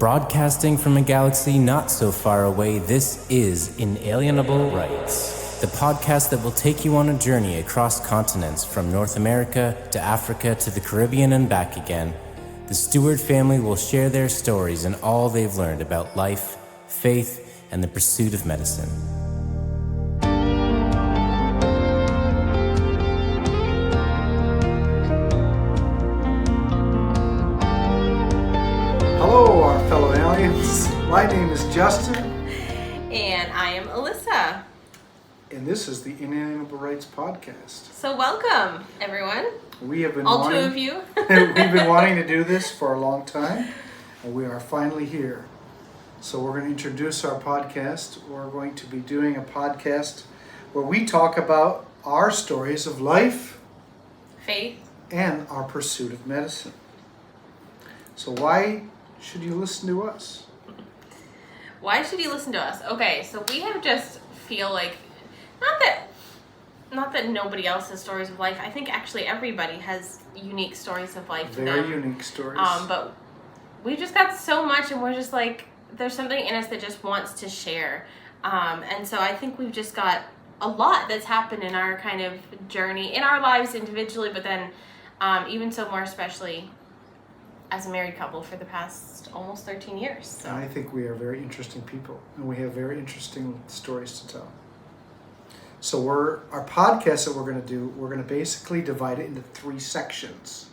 Broadcasting from a galaxy not so far away, this is Inalienable Rites, the podcast that will take you on a journey across continents from North America to Africa to the Caribbean and back again. The Stewart family will share their stories and all they've learned about life, faith, and the pursuit of medicine. Hello, our fellow aliens. My name is Justin. And I am Alyssa. And this is the Inalienable Rites podcast. So welcome, everyone. We have been All two of you. We've been wanting to do this for a long time, and we are finally here. So we're going to introduce our podcast. We're going to be doing a podcast where we talk about our stories of life, faith, and our pursuit of medicine. So why should you listen to us? Why should you listen to us? Okay, so we have just feel like, not that nobody else has stories of life. I think actually everybody has unique stories of life to them. Very unique stories. But we just got so much, and we're just like, there's something in us that just wants to share. And so I think we've just got a lot that's happened in our kind of journey, in our lives individually, but then even so more especially as a married couple for the past almost 13 years. So. And I think we are very interesting people, and we have very interesting stories to tell. So our podcast that we're going to do, we're going to basically divide it into 3 sections.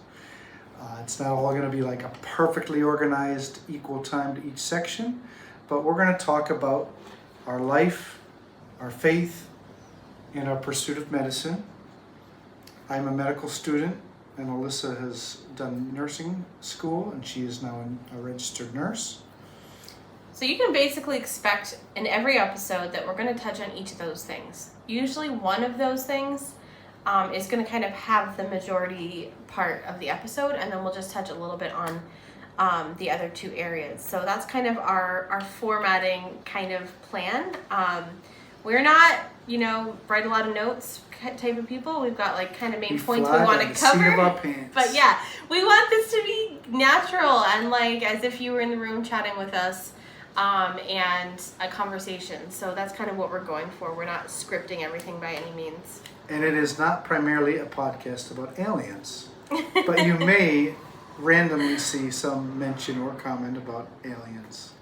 It's not all going to be like a perfectly organized, equal time to each section, but we're going to talk about our life, our faith, and our pursuit of medicine. I'm a medical student, and Alyssa has done nursing school, and she is now a registered nurse. So you can basically expect in every episode that we're going to touch on each of those things. Usually one of those things is going to kind of have the majority part of the episode, and then we'll just touch a little bit on the other 2 areas. So that's kind of our formatting kind of plan. We're not, write a lot of notes type of people. We've got like kind of main points we want to cover. But yeah, we want this to be natural and like as if you were in the room chatting with us and a conversation. So that's kind of what we're going for. We're not scripting everything by any means. And it is not primarily a podcast about aliens, but you may randomly see some mention or comment about aliens.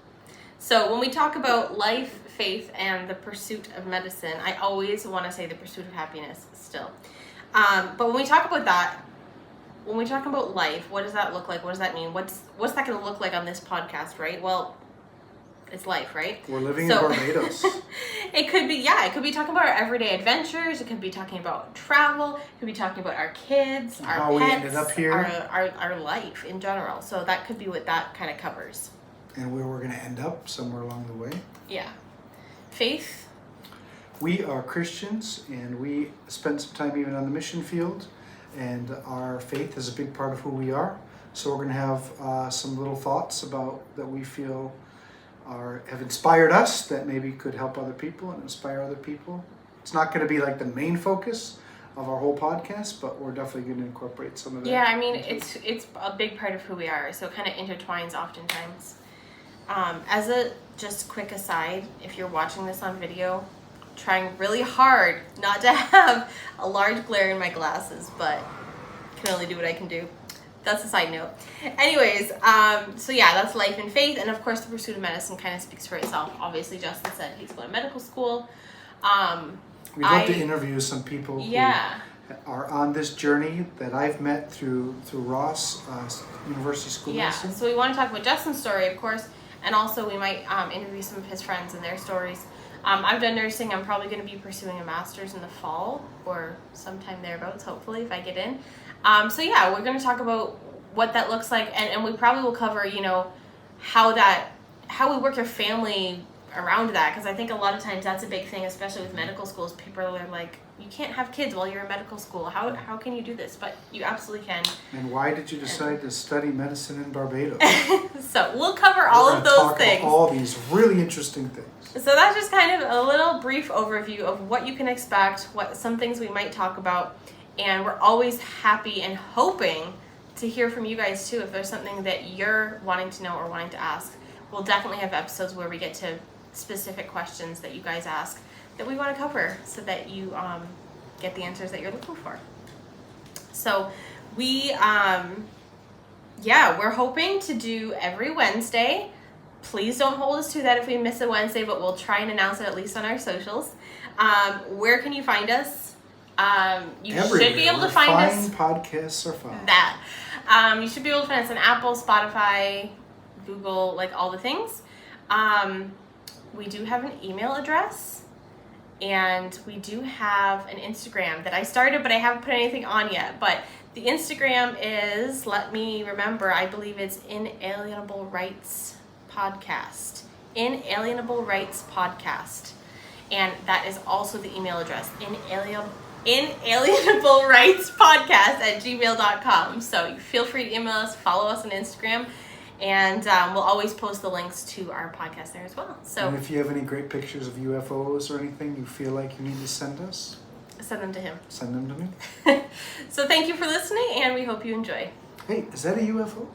So when we talk about life, faith, and the pursuit of medicine, I always want to say the pursuit of happiness still. But when we talk about that, when we talk about life, what does that look like? What does that mean? What's that going to look like on this podcast, right? Well, it's life, right? We're living in Barbados. It could be talking about our everyday adventures. It could be talking about travel. It could be talking about our kids, our how pets, we ended up here, our life in general. So that could be what that kind of covers. And where we're going to end up somewhere along the way. Yeah. Faith. We are Christians, and we spent some time even on the mission field, and our faith is a big part of who we are. So we're going to have some little thoughts about that we feel have inspired us that maybe could help other people and inspire other people. It's not going to be like the main focus of our whole podcast, but we're definitely going to incorporate some of that. Yeah, I mean, it's a big part of who we are, so it kind of intertwines oftentimes. As a just quick aside, if you're watching this on video, trying really hard not to have a large glare in my glasses, but can only do what I can do. That's a side note. Anyways, so yeah, that's life and faith, and of course the pursuit of medicine kind of speaks for itself. Obviously, Justin said he's going to medical school. We'd love to interview some people who are on this journey that I've met through Ross University School of Medicine. So we want to talk about Justin's story, of course, and also we might interview some of his friends and their stories. I've done nursing. I'm probably going to be pursuing a master's in the fall or sometime thereabouts, hopefully, if I get in. So yeah, we're going to talk about what that looks like, and we probably will cover, how we work your family around that, because I think a lot of times that's a big thing, especially with medical schools. People are like, you can't have kids while you're in medical school. How can you do this? But you absolutely can. And why did you decide to study medicine in Barbados? So we'll cover all of those things. About all these really interesting things. So that's just kind of a little brief overview of what you can expect, what some things we might talk about, and we're always happy and hoping to hear from you guys too if there's something that you're wanting to know or wanting to ask. we'll definitely have episodes where we get to specific questions that you guys ask that we want to cover so that you get the answers that you're looking for. So we, we're hoping to do every Wednesday. Please don't hold us to that if we miss a Wednesday, but we'll try and announce it at least on our socials. Where can you find us? You Everywhere. should be able to find us. Podcasts are fine. You should be able to find us on Apple, Spotify, Google, like all the things. We do have an email address, and we do have an Instagram that I started, but I haven't put anything on yet. But the Instagram is, let me remember, I believe it's Inalienable Rites Podcast. Inalienable Rites Podcast. And that is also the email address, Inalienable Rites Podcast @gmail.com. So you feel free to email us, follow us on Instagram, and we'll always post the links to our podcast there as well. So, and if you have any great pictures of UFOs or anything you feel like you need to send us, send them to him. Send them to me. So thank you for listening, and we hope you enjoy. Hey, is that a UFO?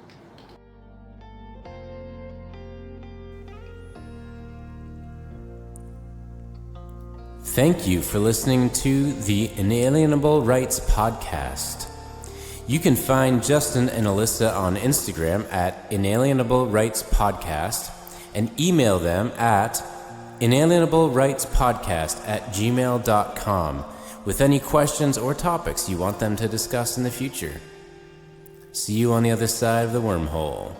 Thank you for listening to the Inalienable Rites Podcast. You can find Justin and Alyssa on Instagram at Inalienable Rites Podcast and email them at inalienableritespodcast@gmail.com with any questions or topics you want them to discuss in the future. See you on the other side of the wormhole.